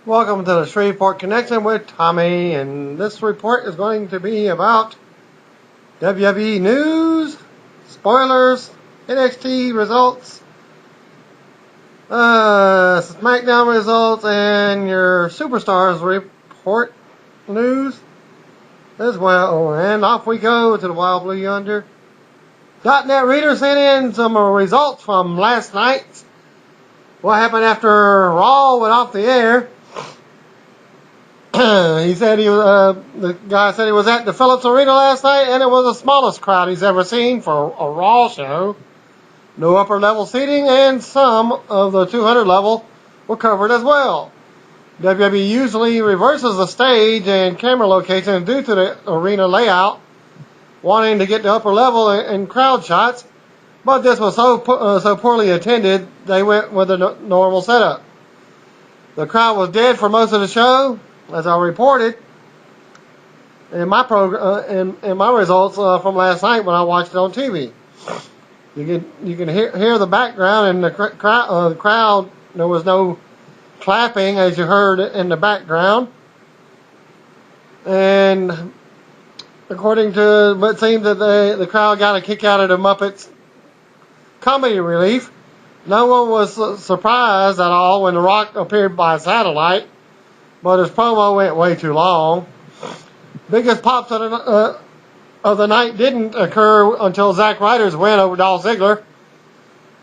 Welcome to the Shreveport Connection with Tommy, and this report is going to be about WWE news, spoilers, NXT results, SmackDown results, and your Superstars report news as well. And off we go to the Wild Blue Yonder. .NET Reader sent in some results from last night. What happened after Raw went off the air? He said the guy said he was at the Phillips Arena last night, and it was the smallest crowd he's ever seen for a Raw show. No upper level seating, and some of the 200 level were covered as well. WWE usually reverses the stage and camera location due to the arena layout, wanting to get the upper level and crowd shots, but this was so poorly attended, they went with a normal setup. The crowd was dead for most of the show, as I reported in my in my results from last night when I watched it on TV. You can hear the background and the crowd. There was no clapping as you heard in the background, and according to what seems that the crowd got a kick out of the Muppets comedy relief. No one was surprised at all when The Rock appeared by satellite, but his promo went way too long. Biggest pops of the night didn't occur until Zack Ryder's win over Dolph Ziggler,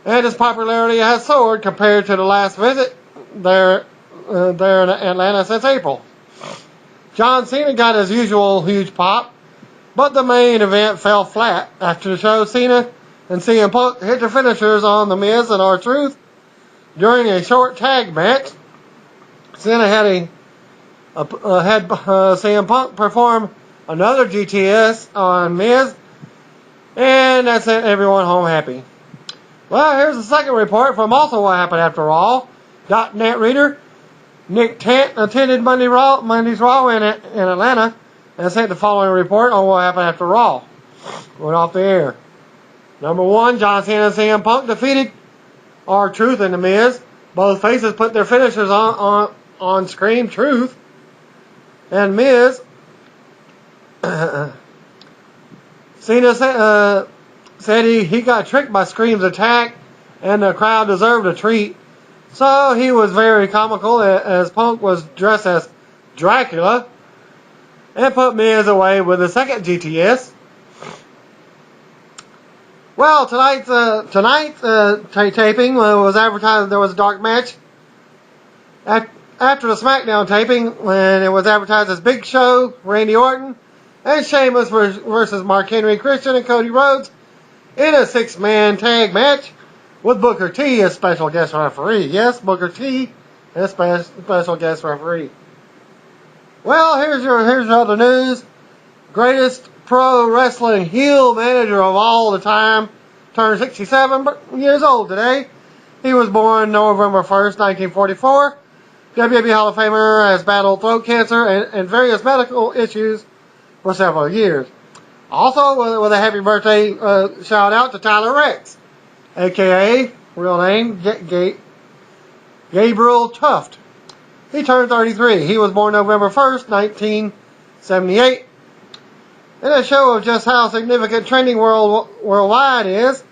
and his popularity has soared compared to the last visit there in Atlanta since April. John Cena got his usual huge pop, but the main event fell flat. After the show, Cena and CM Punk hit their finishers on The Miz and R-Truth during a short tag match. Cena had CM Punk perform another GTS on Miz, and that sent everyone home happy. Well, here's the second report from also what happened after Raw. .NET Reader Nick Tant attended Monday's Raw in Atlanta and sent the following report on what happened after Raw went off the air. Number 1, John Cena and CM Punk defeated R-Truth and The Miz. Both faces put their finishers on Scream Truth. And Miz, Cena said he got tricked by Scream's attack and the crowd deserved a treat. So he was very comical as Punk was dressed as Dracula and put Miz away with the second GTS. Well, tonight's taping was advertised. There was a dark match after the SmackDown taping, when it was advertised as Big Show, Randy Orton, and Sheamus versus Mark Henry, Christian, and Cody Rhodes in a 6-man tag match with Booker T as special guest referee. Yes, Booker T as special guest referee. Well, here's your other news. Greatest pro wrestling heel manager of all the time turned 67 years old today. He was born November 1st, 1944. WWE Hall of Famer, has battled throat cancer and various medical issues for several years. Also, with a happy birthday shout out to Tyler Rex, aka real name Gabriel Tuft. He turned 33. He was born November 1st, 1978. In a show of just how significant trending worldwide is,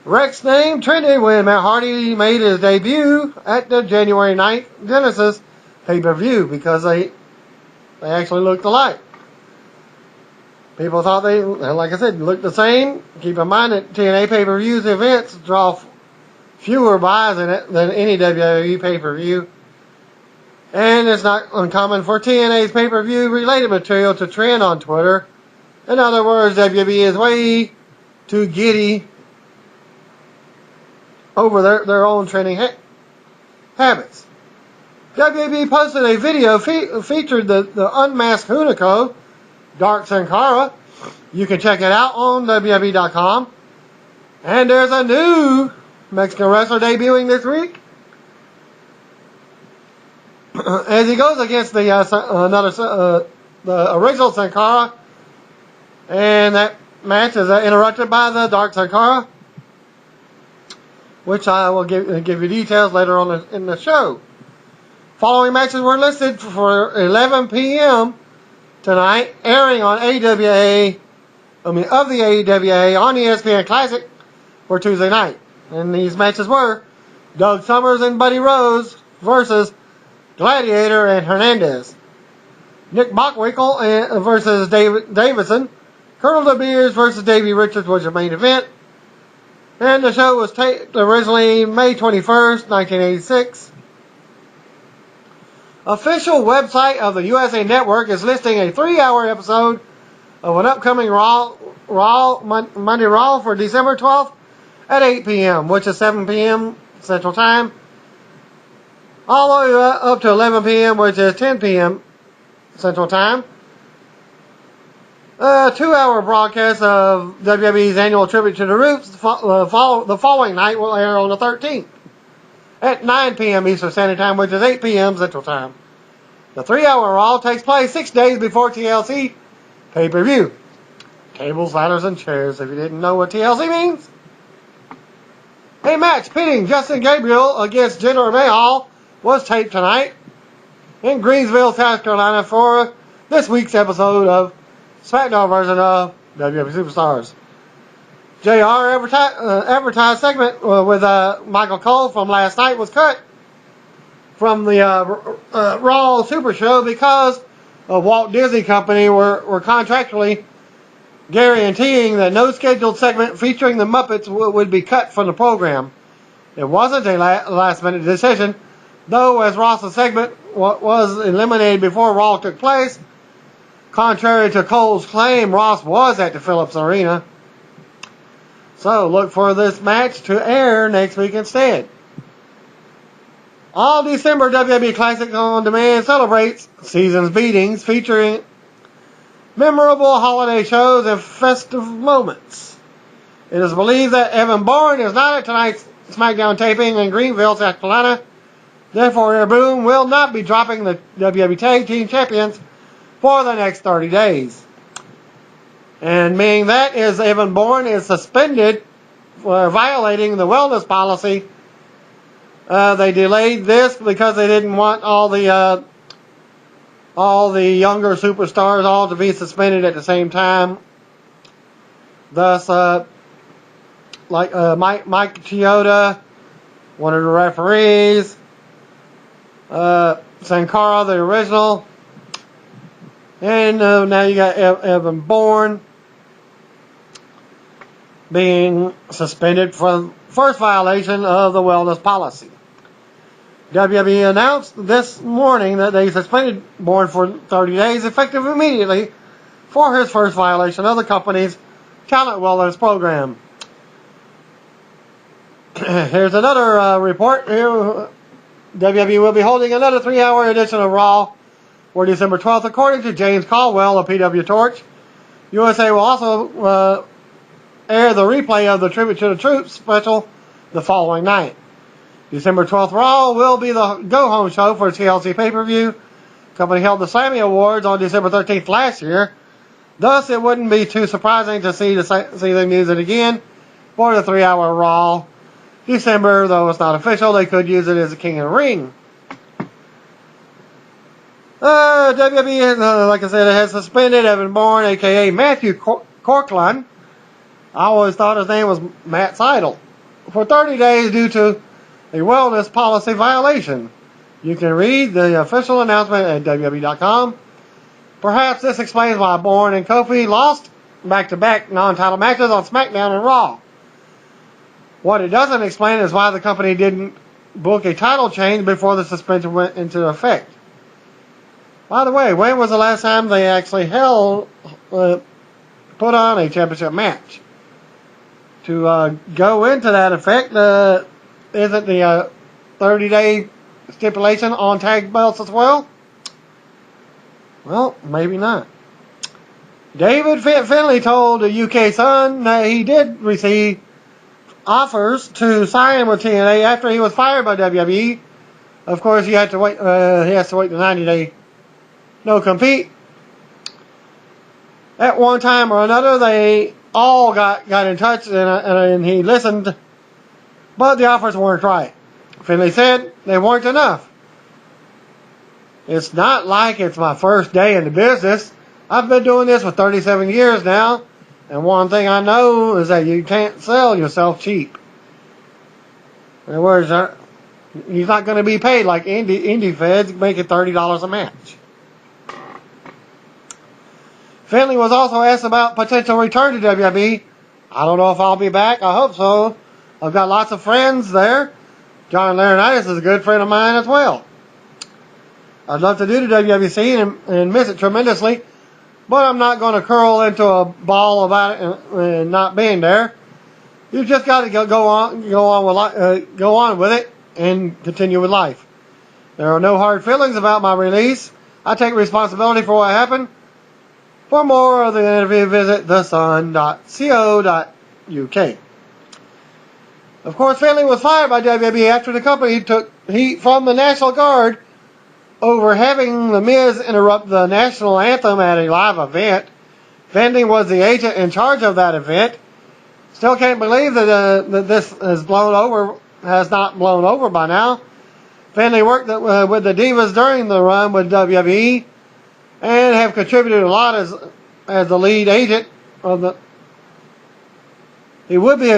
Rex name trended when Matt Hardy made his debut at the January 9th Genesis pay-per-view because they actually looked alike. People thought they, like I said, looked the same. Keep in mind that TNA pay-per-views events draw fewer buys than any WWE pay-per-view. And it's not uncommon for TNA's pay-per-view related material to trend on Twitter. In other words, WWE is way too giddy over their own trending habits. WWE posted a video featured the unmasked Hunico, Dark Sin Cara. You can check it out on WWE.com. And there's a new Mexican wrestler debuting this week, as he goes against the original Sin Cara, and that match is interrupted by the Dark Sin Cara, which I will give you details later on in the show. Following matches were listed for 11 p.m. tonight, airing on of the AWA on ESPN Classic for Tuesday night. And these matches were Doug Summers and Buddy Rose versus Gladiator and Hernandez. Nick Bockwinkel versus David Davidson. Colonel De Beers versus Davey Richards was the main event. And the show was taped originally May 21st, 1986. Official website of the USA Network is listing a 3-hour episode of an upcoming Monday Raw for December 12th at 8 p.m., which is 7 p.m. Central Time, all the way up to 11 p.m., which is 10 p.m. Central Time. A 2-hour broadcast of WWE's annual tribute to the Roots the following night will air on the 13th at 9 p.m. Eastern Standard Time, which is 8 p.m. Central Time. The 3-hour Raw takes place 6 days before TLC pay-per-view. Tables, ladders, and chairs, if you didn't know what TLC means. A match pitting Justin Gabriel against Jinder Mahal was taped tonight in Greensville, South Carolina for this week's episode of SmackDown version of WWE Superstars. JR advertised segment with Michael Cole from last night was cut from the Raw Super Show because of Walt Disney Company were contractually guaranteeing that no scheduled segment featuring the Muppets would be cut from the program. It wasn't a last-minute decision, though, as Ross's segment was eliminated before Raw took place. Contrary to Cole's claim, Ross was at the Phillips Arena. So look for this match to air next week instead. All December WWE Classic on Demand celebrates Season's Beatings, featuring memorable holiday shows and festive moments. It is believed that Evan Bourne is not at tonight's SmackDown taping in Greenville, South Carolina. Therefore, Air Boom will not be dropping the WWE Tag Team Champions for the next 30 days. And meaning that is Evan Bourne is suspended for violating the wellness policy. They delayed this because they didn't want all the younger superstars all to be suspended at the same time. Thus, Mike Chioda, one of the referees, Sankara, the original, and now you got Evan Bourne being suspended for first violation of the wellness policy. WWE announced this morning that they suspended Bourne for 30 days, effective immediately, for his first violation of the company's talent wellness program. Here's another report. WWE will be holding another 3-hour edition of Raw for December 12th, according to James Caldwell of PW Torch. USA will also air the replay of the Tribute to the Troops special the following night. December 12th Raw will be the go-home show for TLC pay-per-view. The company held the Slammy Awards on December 13th last year. Thus, it wouldn't be too surprising to see them use it again for the 3-hour Raw. December, though it's not official, they could use it as a King of the Ring. WWE, like I said, it has suspended Evan Bourne, a.k.a. Matthew Corkland. I always thought his name was Matt Seidel, for 30 days due to a wellness policy violation. You can read the official announcement at WWE.com. Perhaps this explains why Bourne and Kofi lost back-to-back non-title matches on SmackDown and Raw. What it doesn't explain is why the company didn't book a title change before the suspension went into effect. By the way, when was the last time they actually put on a championship match? To go into that effect, isn't the 30-day stipulation on tag belts as well? Well, maybe not. David Finlay told the UK Sun that he did receive offers to sign with TNA after he was fired by WWE. Of course, he has to wait the 90-day no-compete. At one time or another, they all got in touch and he listened, but the offers weren't right. Finlay said they weren't enough. It's not like it's my first day in the business. I've been doing this for 37 years now, and one thing I know is that you can't sell yourself cheap. In other words, he's not going to be paid like indie feds making $30 a match. Finley was also asked about potential return to WWE. I don't know if I'll be back. I hope so. I've got lots of friends there. John Laurinaitis is a good friend of mine as well. I'd love to do the WWC and miss it tremendously, but I'm not going to curl into a ball about it and not being there. You just got to go on with it and continue with life. There are no hard feelings about my release. I take responsibility for what happened. For more of the interview, visit thesun.co.uk. Of course, Finley was fired by WWE after the company took heat from the National Guard over having The Miz interrupt the national anthem at a live event. Finley was the agent in charge of that event. Still can't believe that this has not blown over by now. Finley worked with the Divas during the run with WWE and have contributed a lot as the lead agent of the. He would be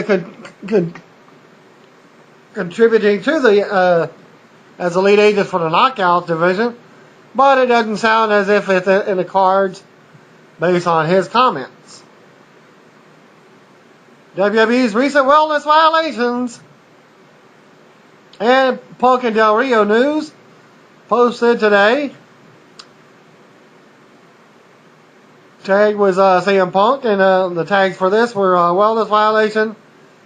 contributing to the as the lead agent for the Knockout division, but it doesn't sound as if it's in the cards based on his comments. WWE's recent wellness violations and Punk and Del Rio news posted today. Tag was CM Punk, and the tags for this were wellness violation.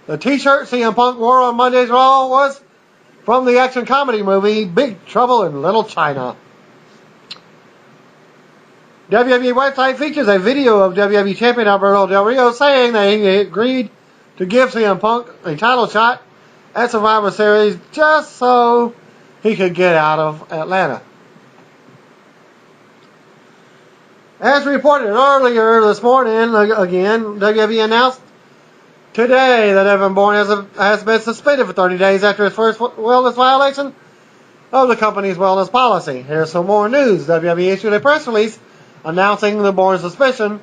The t-shirt CM Punk wore on Monday's Raw was from the action comedy movie Big Trouble in Little China. WWE website features a video of WWE champion Alberto Del Rio saying that he agreed to give CM Punk a title shot at Survivor Series just so he could get out of Atlanta. As reported earlier this morning, again, WWE announced today that Evan Bourne has been suspended for 30 days after his first wellness violation of the company's wellness policy. Here's some more news. WWE issued a press release announcing the Bourne suspension,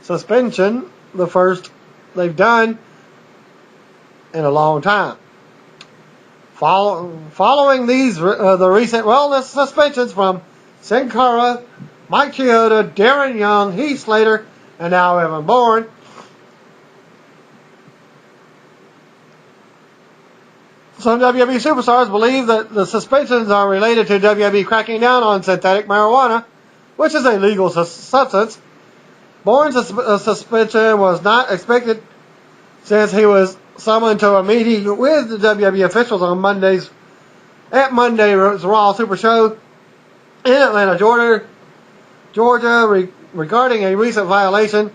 the first they've done in a long time. Following the recent wellness suspensions from Sin Cara, Mike Chioda, Darren Young, Heath Slater, and now Evan Bourne, some WWE superstars believe that the suspensions are related to WWE cracking down on synthetic marijuana, which is a legal substance. Bourne's suspension was not expected since he was summoned to a meeting with the WWE officials on Monday's Raw Super Show in Atlanta, Georgia, regarding a recent violation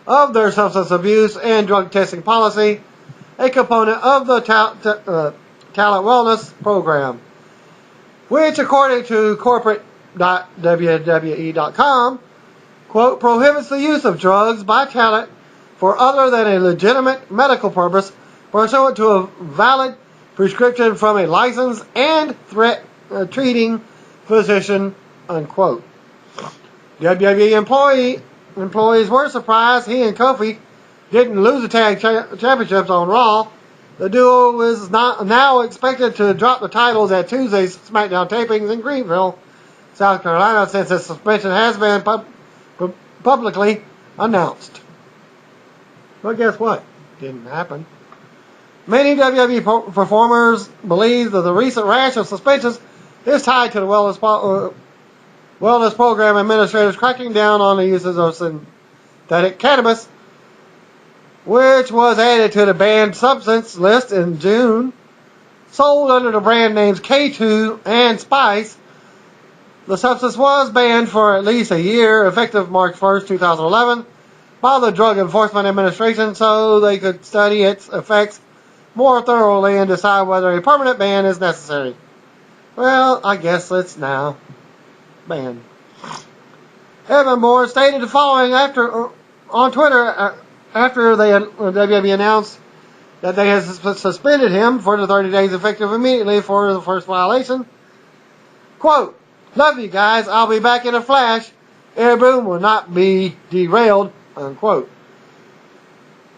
of their substance abuse and drug testing policy, a component of the talent wellness program, which, according to corporate.wwe.com, quote, prohibits the use of drugs by talent for other than a legitimate medical purpose pursuant to a valid prescription from a licensed and treating physician, unquote. WWE employees were surprised he and Kofi didn't lose the tag championships on Raw. The duo is now expected to drop the titles at Tuesday's SmackDown tapings in Greenville, South Carolina, since its suspension has been publicly announced. But guess what? Didn't happen. Many WWE performers believe that the recent rash of suspensions is tied to the wellness program administrators cracking down on the uses of synthetic cannabis, which was added to the banned substance list in June. Sold under the brand names K2 and Spice, the substance was banned for at least a year, effective March 1st, 2011, by the Drug Enforcement Administration so they could study its effects more thoroughly and decide whether a permanent ban is necessary. Well, I guess it's now banned. Evan Bourne stated the following on Twitter after WWE announced that they had suspended him for the 30 days effective immediately for the first violation. Quote, Love you guys. I'll be back in a flash. Air Boom will not be derailed. Unquote.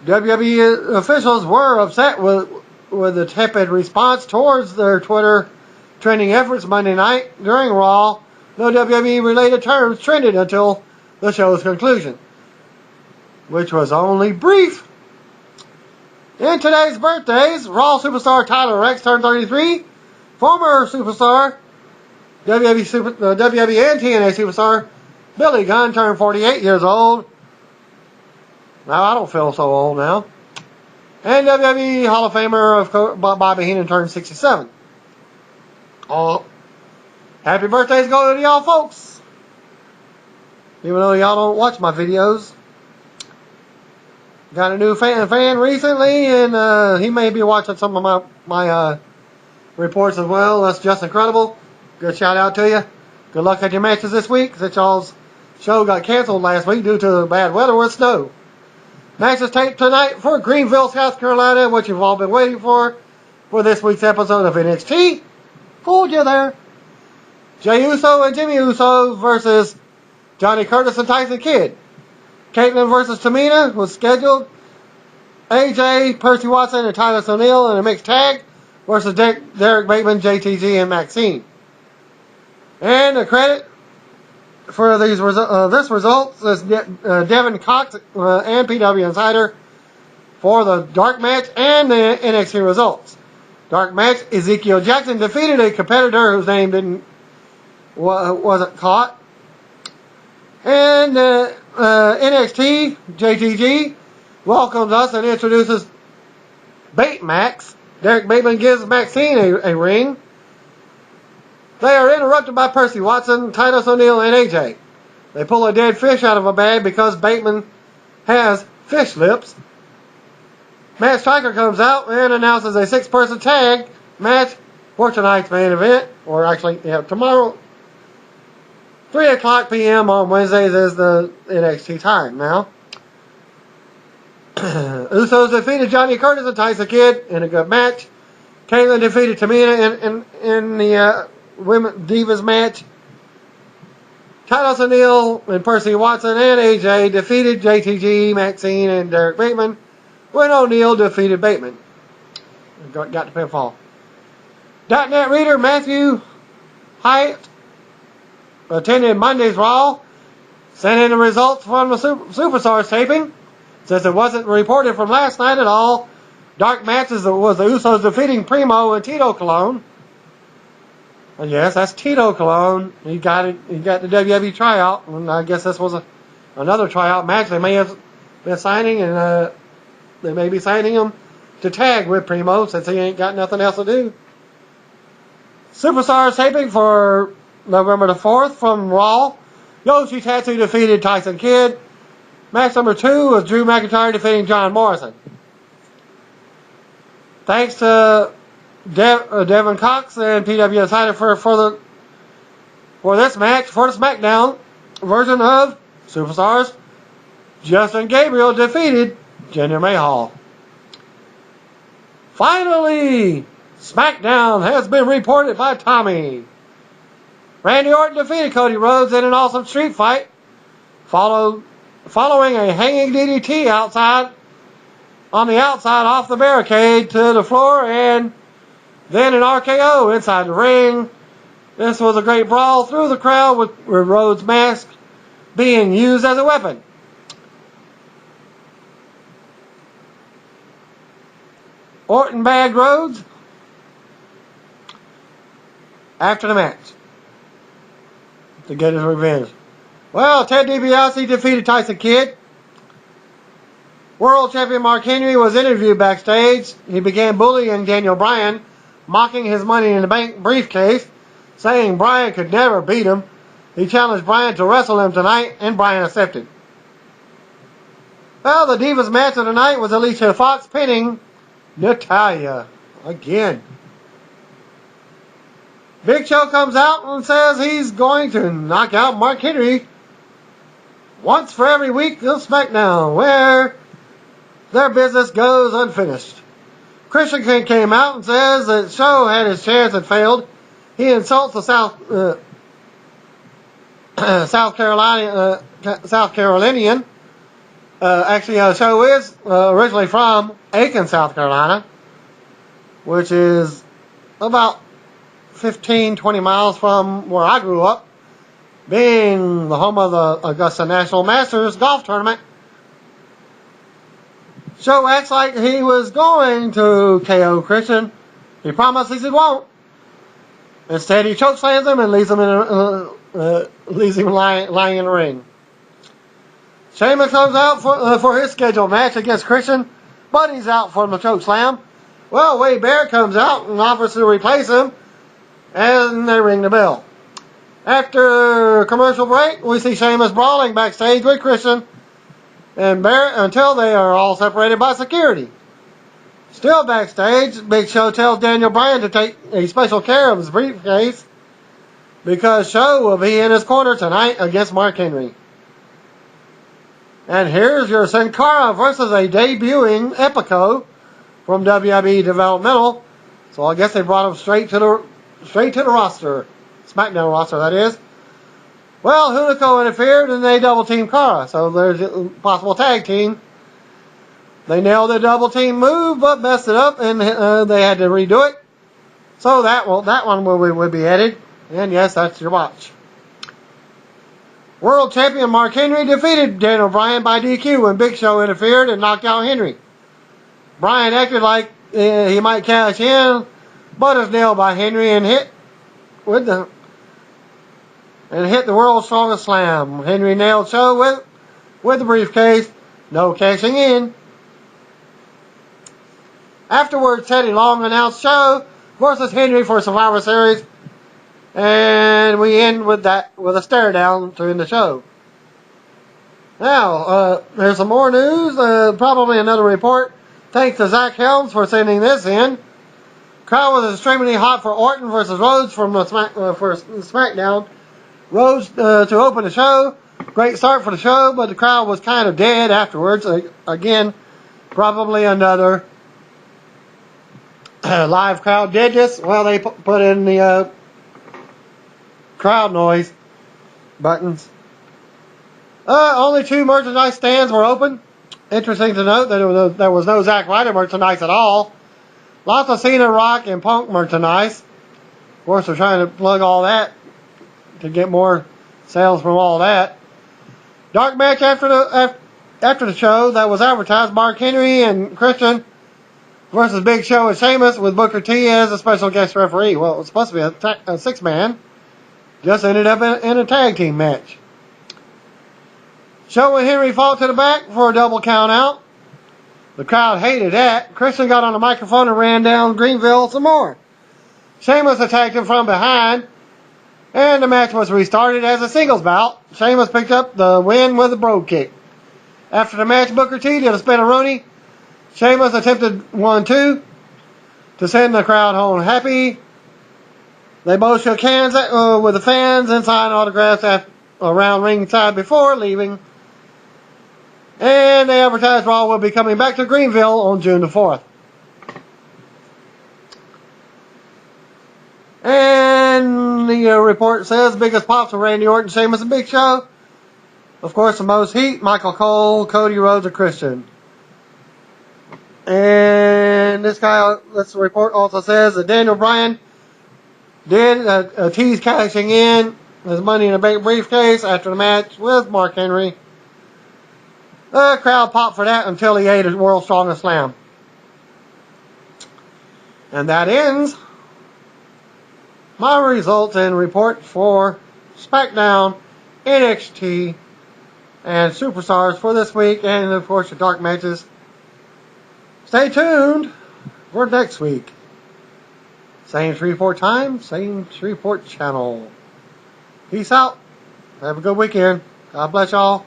WWE officials were upset with the tepid response towards their Twitter trending efforts Monday night. During Raw, no WWE-related terms trended until the show's conclusion, which was only brief. In today's birthdays, Raw superstar Tyler Rex turned 33. Former superstar, WWE and TNA superstar Billy Gunn turned 48 years old. Now I don't feel so old now. And WWE Hall of Famer of course, Bobby Heenan turned 67. Oh, happy birthdays go to y'all folks. Even though y'all don't watch my videos. Got a new fan recently, and he may be watching some of my reports as well. That's just incredible. Good shout out to you. Good luck at your matches this week, since y'all's show got canceled last week due to bad weather with snow. Matches taped tonight for Greenville, South Carolina, what you've all been waiting for this week's episode of NXT. Fooled you there. Jey Uso and Jimmy Uso versus Johnny Curtis and Tyson Kidd. Caitlyn versus Tamina was scheduled. AJ, Percy Watson, and Titus O'Neil in a mixed tag versus Derek Bateman, JTG, and Maxine. And the credit for this result is Devin Cox and PW Insider for the dark match and the NXT results. Dark match, Ezekiel Jackson defeated a competitor whose name wasn't caught. And NXT, JTG, welcomes us and introduces Batemax. Derek Bateman gives Maxine a ring. They are interrupted by Percy Watson, Titus O'Neil, and AJ. They pull a dead fish out of a bag because Bateman has fish lips. Matt Striker comes out and announces a 6-person tag match for tonight's main event, or actually, tomorrow, 3 o'clock p.m. on Wednesdays is the NXT time now. Usos defeated Johnny Curtis and Tyson Kidd in a good match. Caitlyn defeated Tamina in the Women Divas match. Titus O'Neil and Percy Watson and AJ defeated JTG, Maxine, and Derek Bateman when O'Neil defeated Bateman. Got the pinfall. .NET reader Matthew Hyatt attended Monday's Raw, sent in the results from the Superstars taping. Since it wasn't reported from last night at all, dark matches was the Usos defeating Primo and Tito Colon. And yes, that's Tito Colon. He got it. He got the WWE tryout, and I guess this was another tryout match. They may have been signing, and they may be signing him to tag with Primo since he ain't got nothing else to do. Superstars taping for November the 4th from Raw. Yoshitatsu defeated Tyson Kidd. Match number 2 was Drew McIntyre defeating John Morrison. Thanks to Devin Cox and PW Insider for this match, for the SmackDown version of Superstars. Justin Gabriel defeated Jinder Mahal. Finally, SmackDown has been reported by Tommy. Randy Orton defeated Cody Rhodes in an awesome street fight, following a hanging DDT on the outside off the barricade to the floor, and then an RKO inside the ring. This was a great brawl through the crowd with Rhodes' mask being used as a weapon. Orton bagged Rhodes after the match to get his revenge. Well, Ted DiBiase defeated Tyson Kidd. World Champion Mark Henry was interviewed backstage. He began bullying Daniel Bryan, mocking his Money in the Bank briefcase, saying Bryan could never beat him. He challenged Bryan to wrestle him tonight, and Bryan accepted. Well, the Divas match of the night was Alicia Fox pinning Natalya again. Big Show comes out and says he's going to knock out Mark Henry once for every week of SmackDown, where their business goes unfinished. Christian came out and says that Show had his chance and failed. He insults the South Carolinian. Actually, the show is originally from Aiken, South Carolina, which is about 15-20 miles from where I grew up, being the home of the Augusta National Masters golf tournament. Show acts like he was going to KO Christian. He promises he won't. Instead, he chokeslams him and leaves him lying in the ring. Sheamus comes out for his scheduled match against Christian, but he's out for the chokeslam. Well, Wade Barrett comes out and offers to replace him, and they ring the bell. After a commercial break, we see Sheamus brawling backstage with Christian and Barrett until they are all separated by security. Still backstage, Big Show tells Daniel Bryan to take a special care of his briefcase because Show will be in his corner tonight against Mark Henry. And here's your Sin Cara versus a debuting Epico from WWE Developmental. So I guess they brought him straight to the roster. SmackDown roster, that is. Well, Hunico interfered and they double team Cara. So there's a possible tag team. They nailed the double team move, but messed it up, and they had to redo it. So that one will be added. And yes, that's your watch. World Champion Mark Henry defeated Daniel Bryan by DQ when Big Show interfered and knocked out Henry. Bryan acted like he might cash in, but is nailed by Henry and hit the world's strongest slam. Henry nailed Show with the briefcase. No cashing in. Afterwards, Teddy Long announced Show versus Henry for Survivor Series. And we end with a stare down to end the show. Now, there's some more news. Probably another report. Thanks to Zach Helms for sending this in. Crowd was extremely hot for Orton versus Rhodes for SmackDown. Rhodes to open the show. Great start for the show, but the crowd was kind of dead afterwards. Again, probably another live crowd did this. Well, they put in the crowd noise buttons. Only 2 merchandise stands were open. Interesting to note that there was no Zack Ryder merchandise at all. Lots of Cena, Rock, and Punk merchandise. Of course, they're trying to plug all that to get more sales from all that. Dark match after the show that was advertised: Mark Henry and Christian versus Big Show and Sheamus with Booker T as a special guest referee. Well, it was supposed to be a 6-man. Just ended up in a tag team match. Show and Henry fought to the back for a double count out. The crowd hated that. Christian got on the microphone and ran down Greenville some more. Sheamus attacked him from behind, and the match was restarted as a singles bout. Sheamus picked up the win with a brogue kick. After the match, Booker T did a spin-a-rooney. Sheamus attempted 1-2 to send the crowd home happy. They both shook hands with the fans and signed autographs around ringside before leaving. And they advertised Raw will be coming back to Greenville on June the 4th. And the report says biggest pops for Randy Orton, Sheamus, and Big Show. Of course, the most heat: Michael Cole, Cody Rhodes, and Christian. And this report also says that Daniel Bryan did tease cashing in his Money in the Bank briefcase after the match with Mark Henry. The crowd popped for that until he ate his world's strongest slam. And that ends my results and report for SmackDown, NXT, and Superstars for this week, and of course your dark matches. Stay tuned for next week. Same Shreveport time, same Shreveport channel. Peace out. Have a good weekend. God bless y'all.